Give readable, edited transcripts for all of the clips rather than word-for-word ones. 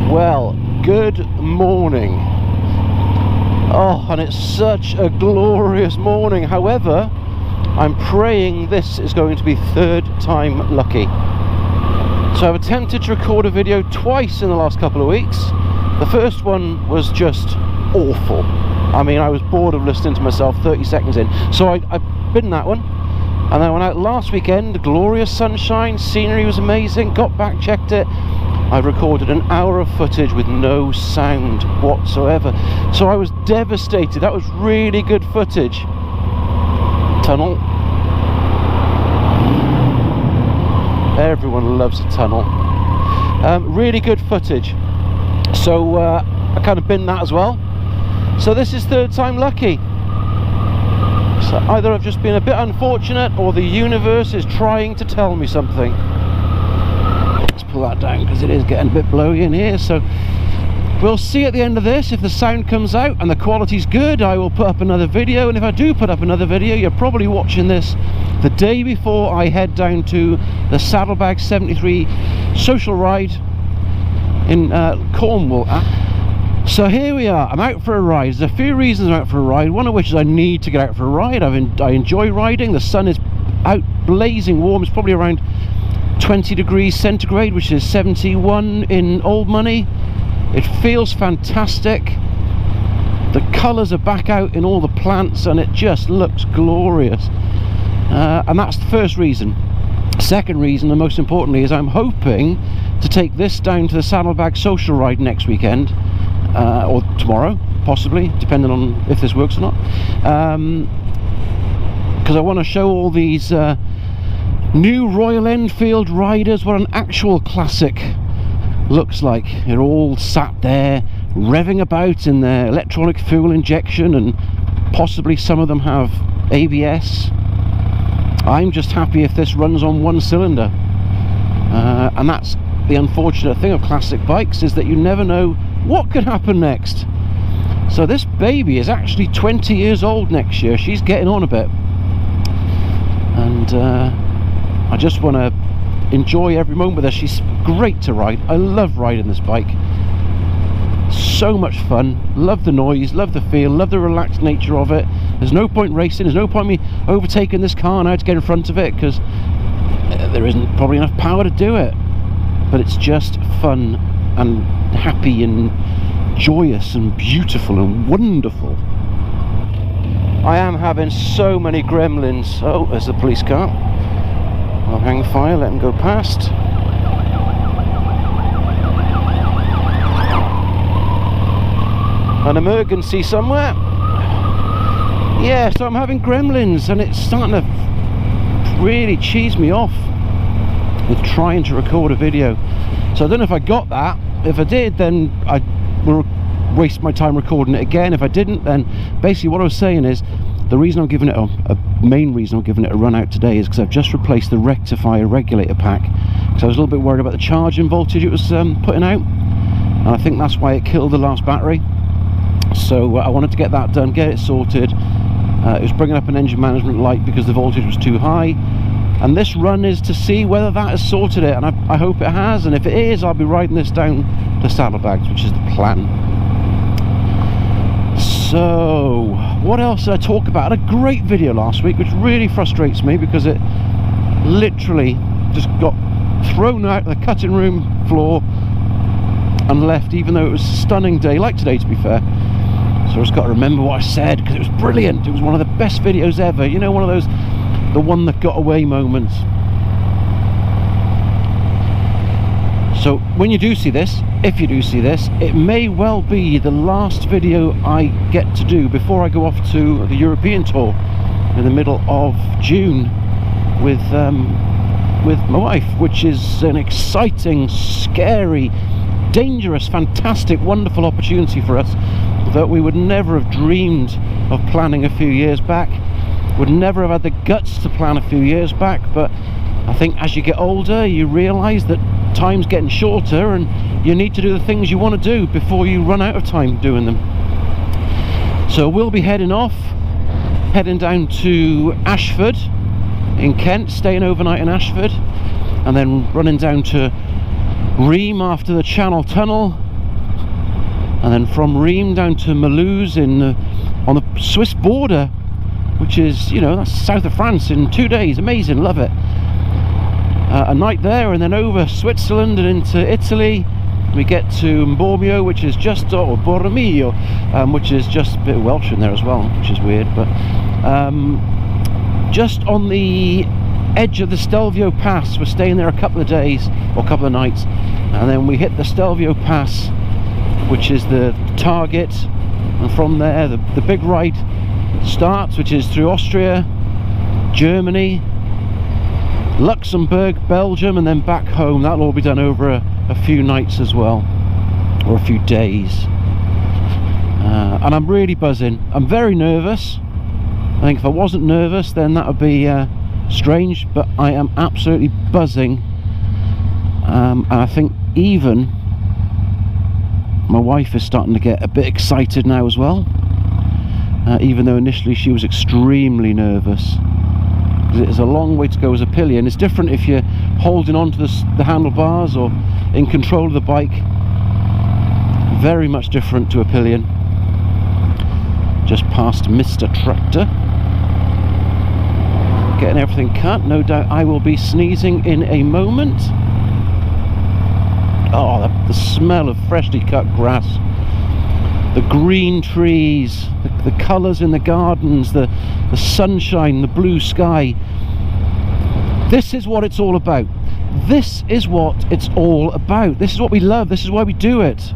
Well, good morning. Oh, and it's such a glorious morning. However, I'm praying this is going to be third time lucky. So I've attempted to record a video twice in the last couple of weeks. The first one was just awful. I mean, I was bored of listening to myself 30 seconds in. So I binned that one. And I went out last weekend, glorious sunshine, scenery was amazing, got back, checked it. I recorded an hour of footage with no sound whatsoever. So I was devastated. That was really good footage. Tunnel. Everyone loves a tunnel. Really good footage. So I kind of binned that as well. So this is third time lucky. So either I've just been a bit unfortunate or the universe is trying to tell me something. Let's pull that down because it is getting a bit blowy in here. So we'll see at the end of this if the sound comes out and the quality's good. I will put up another video, and if I do put up another video, you're probably watching this the day before I head down to the Saddlebag 73 social ride in Cornwall. So here we are, I'm out for a ride. There's a few reasons I'm out for a ride, one of which is I need to get out for a ride. I enjoy riding. The sun is out blazing warm. It's probably around 20 degrees centigrade, which is 71 in old money. It feels fantastic. The colours are back out in all the plants and it just looks glorious. And that's the first reason. Second reason, and most importantly, is I'm hoping to take this down to the Saddlebag social ride next weekend. Or tomorrow, possibly, depending on if this works or not, because I want to show all these new Royal Enfield riders what an actual classic looks like. They're all sat there revving about in their electronic fuel injection, and possibly some of them have ABS. I'm just happy if this runs on one cylinder, and that's the unfortunate thing of classic bikes, is that you never know what could happen next. So this baby is actually 20 years old next year. She's getting on a bit, and I just want to enjoy every moment with her. She's great to ride. I love riding this bike. So much fun. Love the noise, love the feel, love the relaxed nature of it. There's no point racing, there's no point me overtaking this car now to get in front of it, because there isn't probably enough power to do it. But it's just fun and happy and joyous and beautiful and wonderful. I am having so many gremlins. Oh, there's the police car. I'll hang fire, let them go past. An emergency somewhere. Yeah, so I'm having gremlins, and it's starting to really cheese me off with trying to record a video. So I don't know if I got that. If I did, then I will waste my time recording it again. If I didn't, then basically what I was saying is the reason I'm giving it a main reason I'm giving it a run out today is because I've just replaced the rectifier regulator pack, because I was a little bit worried about the charging voltage it was putting out, and I think that's why it killed the last battery. So I wanted to get that done, get it sorted. It was bringing up an engine management light because the voltage was too high. And this run is to see whether that has sorted it, and I hope it has, and if it is, I'll be riding this down to Saddlebags, which is the plan. So, what else did I talk about? I had a great video last week, which really frustrates me because it literally just got thrown out the cutting room floor and left, even though it was a stunning day, like today to be fair. So I just got to remember what I said, because it was brilliant. It was one of the best videos ever, you know, one of those the one that got away moments. So when you do see this, if you do see this, it may well be the last video I get to do before I go off to the European tour in the middle of June with my wife, which is an exciting, scary, dangerous, fantastic, wonderful opportunity for us that we would never have dreamed of planning a few years back. Would never have had the guts to plan a few years back, but I think as you get older you realise that time's getting shorter and you need to do the things you want to do before you run out of time doing them. So we'll be heading down to Ashford in Kent, staying overnight in Ashford, and then running down to Ream after the Channel Tunnel, and then from Rheims down to Mulhouse on the Swiss border, which is, you know, that's south of France, in 2 days. Amazing, love it. A night there, and then over Switzerland and into Italy. We get to Bormio, which is just, or Bormio, which is just a bit of Welsh in there as well, which is weird, but just on the edge of the Stelvio Pass. We're staying there a couple of days, or a couple of nights, and then we hit the Stelvio Pass, which is the target, and from there the big ride starts, which is through Austria, Germany, Luxembourg, Belgium, and then back home. That'll all be done over a few nights as well, or a few days. And I'm really buzzing. I'm very nervous. I think if I wasn't nervous, then that would be strange, but I am absolutely buzzing. And I think even my wife is starting to get a bit excited now as well, even though initially she was extremely nervous. It's a long way to go as a pillion. It's different if you're holding on to the handlebars or in control of the bike. Very much different to a pillion. Just past Mr. Tractor. Getting everything cut. No doubt I will be sneezing in a moment. Oh, the smell of freshly cut grass. The green trees, the colours in the gardens, the sunshine, the blue sky. This is what it's all about. This is what it's all about. This is what we love. This is why we do it.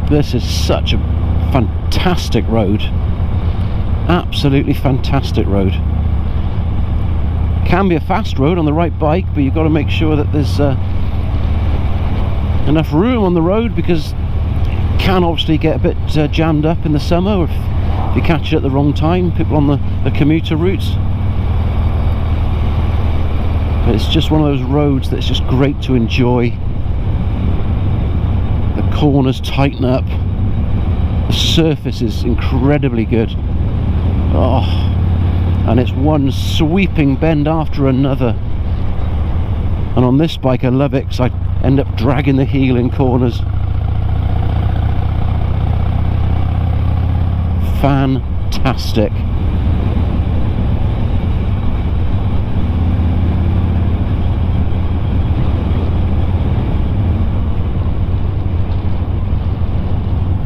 This is such a fantastic road. Absolutely fantastic road. Can be a fast road on the right bike, but you've got to make sure that there's enough room on the road, because it can obviously get a bit jammed up in the summer if you catch it at the wrong time, people on the commuter routes. But it's just one of those roads that's just great to enjoy. The corners tighten up, the surface is incredibly good. Oh, and it's one sweeping bend after another. And on this bike I love it because I end up dragging the heel in corners. Fantastic.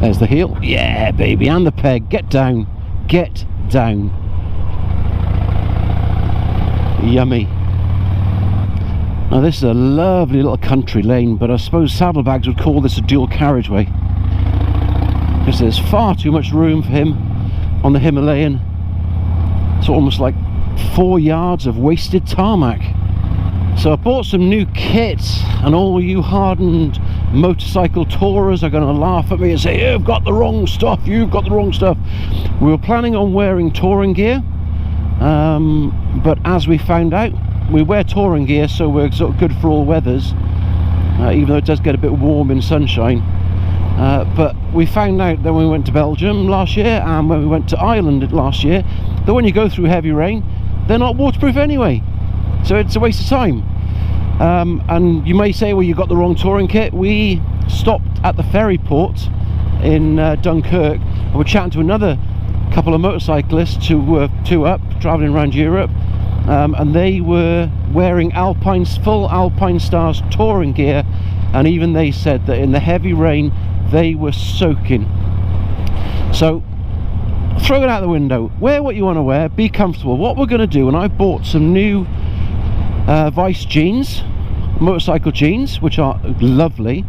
There's the heel. Yeah, baby, and the peg. Get down. Get down. Yummy. Now this is a lovely little country lane, but I suppose saddlebags would call this a dual carriageway, because there's far too much room for him on the Himalayan. It's almost like 4 yards of wasted tarmac. So I bought some new kits, and all you hardened motorcycle tourers are going to laugh at me and say, you've got the wrong stuff, you've got the wrong stuff. We were planning on wearing touring gear, but as we found out, we wear touring gear so we're sort of good for all weathers, even though it does get a bit warm in sunshine. But we found out that when we went to Belgium last year and when we went to Ireland last year, that when you go through heavy rain, they're not waterproof anyway, so it's a waste of time. And you may say, well, you got the wrong touring kit. We stopped at the ferry port in Dunkirk, and we're chatting to another couple of motorcyclists who were two up, travelling around Europe, and they were wearing full Alpine Stars touring gear, and even they said that in the heavy rain they were soaking. So throw it out the window, wear what you want to wear, be comfortable. What we're going to do, and I bought some new Vice jeans, motorcycle jeans, which are lovely.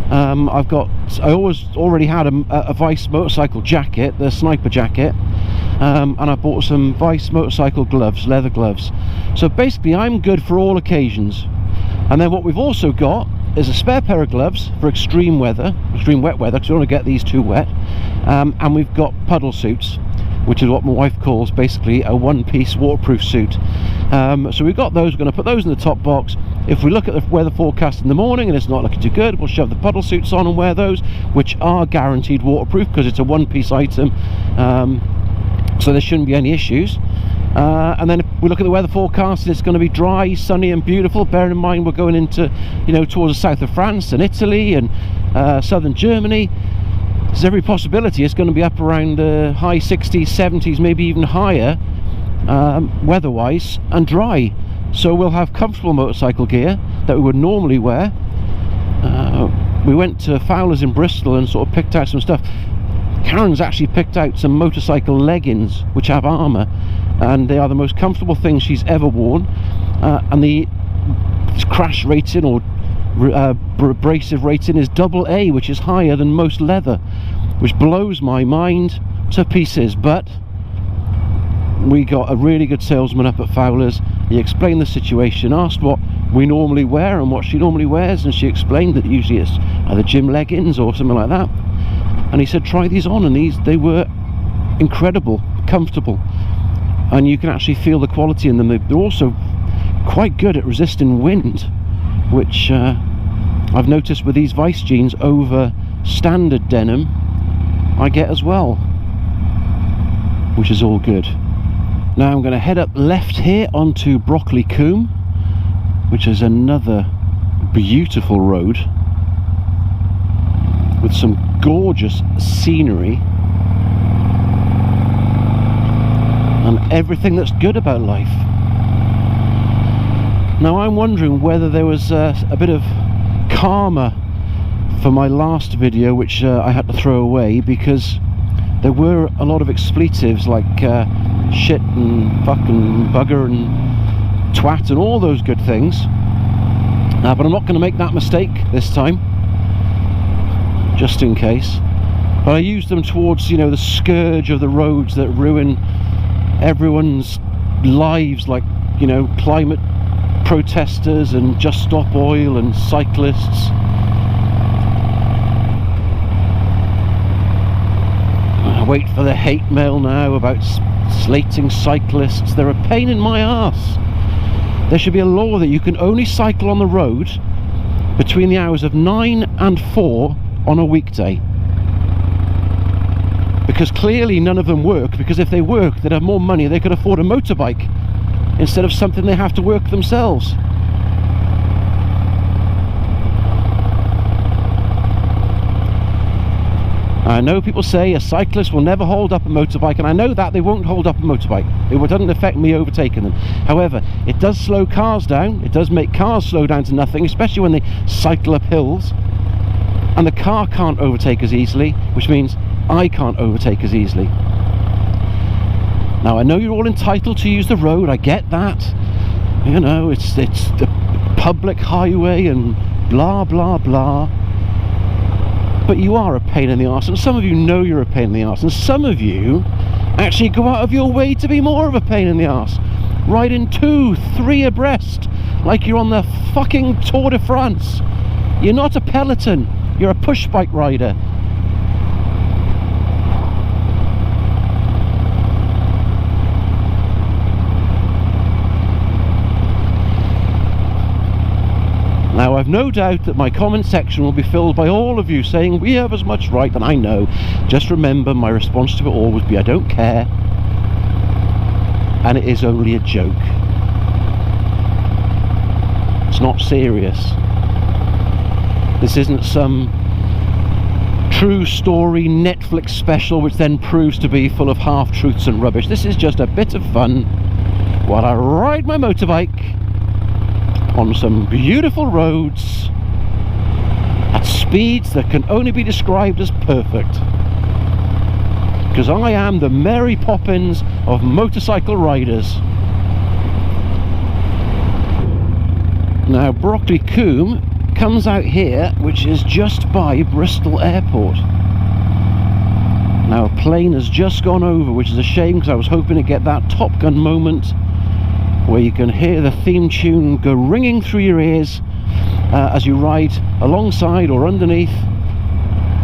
I already had a Vice motorcycle jacket, the sniper jacket, and I bought some Vice motorcycle gloves, leather gloves. So basically I'm good for all occasions. And then what we've also got is a spare pair of gloves for extreme weather, extreme wet weather, because we don't want to get these too wet, and we've got puddle suits, which is what my wife calls basically a one-piece waterproof suit. So we've got those. We're going to put those in the top box. If we look at the weather forecast in the morning and it's not looking too good, we'll shove the puddle suits on and wear those, which are guaranteed waterproof because it's a one-piece item, so there shouldn't be any issues. And then if we look at the weather forecast and it's going to be dry, sunny and beautiful, bearing in mind we're going into, you know, towards the south of France and Italy and southern Germany, there's every possibility it's going to be up around high 60s, 70s, maybe even higher weather-wise, and dry. So we'll have comfortable motorcycle gear that we would normally wear. We went to Fowler's in Bristol and sort of picked out some stuff. Karen's actually picked out some motorcycle leggings which have armour, and they are the most comfortable things she's ever worn, and the crash rating or abrasive rating is AA, which is higher than most leather, which blows my mind to pieces. But we got a really good salesman up at Fowler's. He explained the situation, asked what we normally wear and what she normally wears, and she explained that usually it's either gym leggings or something like that. And he said try these on, and they were incredible, comfortable, and you can actually feel the quality in them. They're also quite good at resisting wind, which I've noticed with these Vice jeans over standard denim I get as well, which is all good. Now I'm going to head up left here onto Brockley Combe, which is another beautiful road with some gorgeous scenery and everything that's good about life. Now I'm wondering whether there was a bit of karma for my last video, which I had to throw away because there were a lot of expletives like shit and fuck and bugger and twat and all those good things, but I'm not going to make that mistake this time, just in case. But I used them towards, you know, the scourge of the roads that ruin everyone's lives, like, you know, climate protesters and Just Stop Oil and cyclists. I wait for the hate mail now about slating cyclists. They're a pain in my arse. There should be a law that you can only cycle on the road between the hours of 9 and 4 on a weekday, because clearly none of them work, because if they work they'd have more money, they could afford a motorbike instead of something they have to work themselves. I know people say a cyclist will never hold up a motorbike, and I know that they won't hold up a motorbike. It doesn't affect me overtaking them. However, it does slow cars down. It does make cars slow down to nothing, especially when they cycle up hills. And the car can't overtake as easily, which means I can't overtake as easily. Now I know you're all entitled to use the road, I get that. You know, it's the public highway and blah blah blah. But you are a pain in the arse, and some of you know you're a pain in the arse, and some of you actually go out of your way to be more of a pain in the arse, riding 2, 3 abreast like you're on the fucking Tour de France. You're not a peloton, you're a push bike rider. Now I've no doubt that my comment section will be filled by all of you saying we have as much right, and I know. Just remember, my response to it all would be I don't care, and it is only a joke. It's not serious. This isn't some true story Netflix special which then proves to be full of half-truths and rubbish. This is just a bit of fun while I ride my motorbike on some beautiful roads at speeds that can only be described as perfect, because I am the Mary Poppins of motorcycle riders. Now Brockley Combe comes out here, which is just by Bristol Airport. Now a plane has just gone over, which is a shame, because I was hoping to get that Top Gun moment where you can hear the theme tune go ringing through your ears as you ride alongside or underneath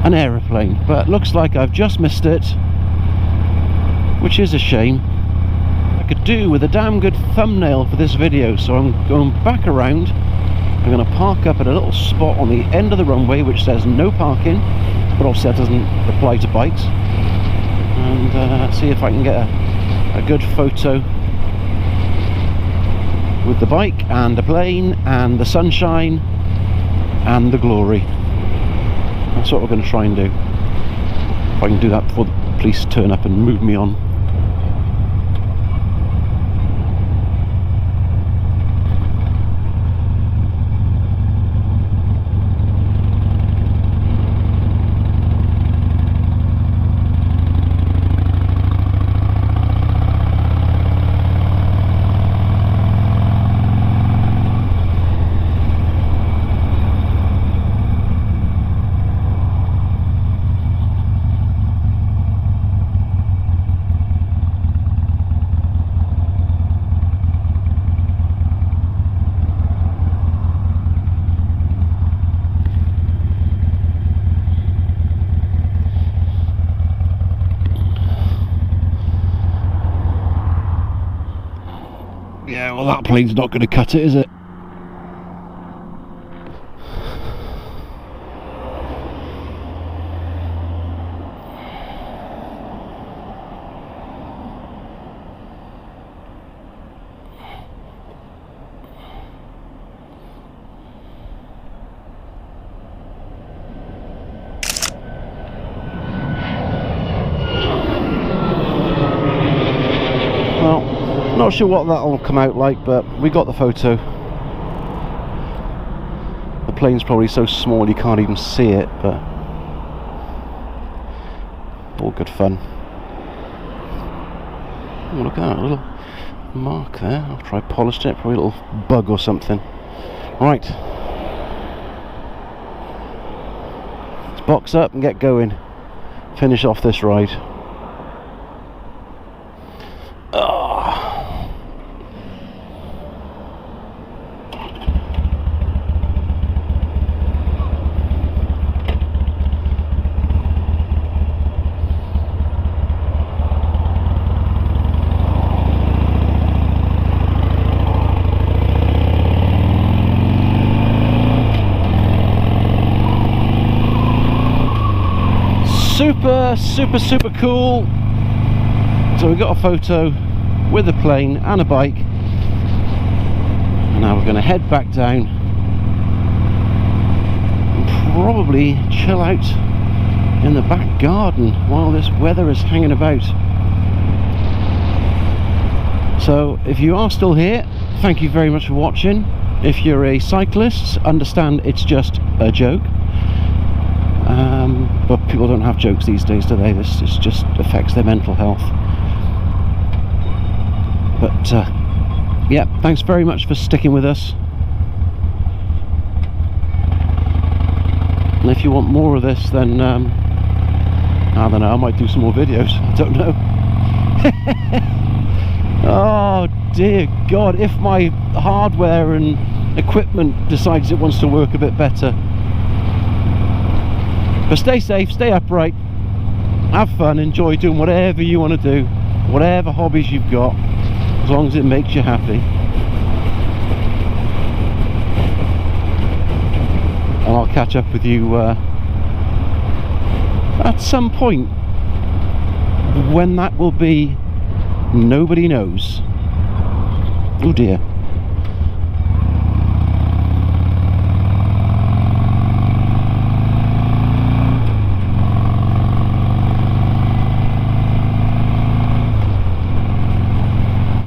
an aeroplane. But looks like I've just missed it, which is a shame. I could do with a damn good thumbnail for this video, so I'm going back around. I'm going to park up at a little spot on the end of the runway which says no parking, but obviously that doesn't apply to bikes, and see if I can get a good photo with the bike and the plane and the sunshine and the glory. That's what we're going to try and do. If I can do that before the police turn up and move me on. Yeah, well, that plane's not going to cut it, is it? Not sure what that'll come out like, but we got the photo. The plane's probably so small you can't even see it, but all good fun. Oh, look at that little mark there. I'll try polished it, probably a little bug or something. Right, let's box up and get going. Finish off this ride. Super cool. So we got a photo with a plane and a bike, and now we're going to head back down and probably chill out in the back garden while this weather is hanging about. So if you are still here, thank you very much for watching. If you're a cyclist, understand it's just a joke. But people don't have jokes these days, do they? This just affects their mental health. But yeah, thanks very much for sticking with us. And if you want more of this, then I don't know, I might do some more videos. I don't know. Oh dear God, if my hardware and equipment decides it wants to work a bit better. But stay safe, stay upright, have fun, enjoy doing whatever you want to do, whatever hobbies you've got, as long as it makes you happy. And I'll catch up with you at some point. When that will be, nobody knows. Oh dear.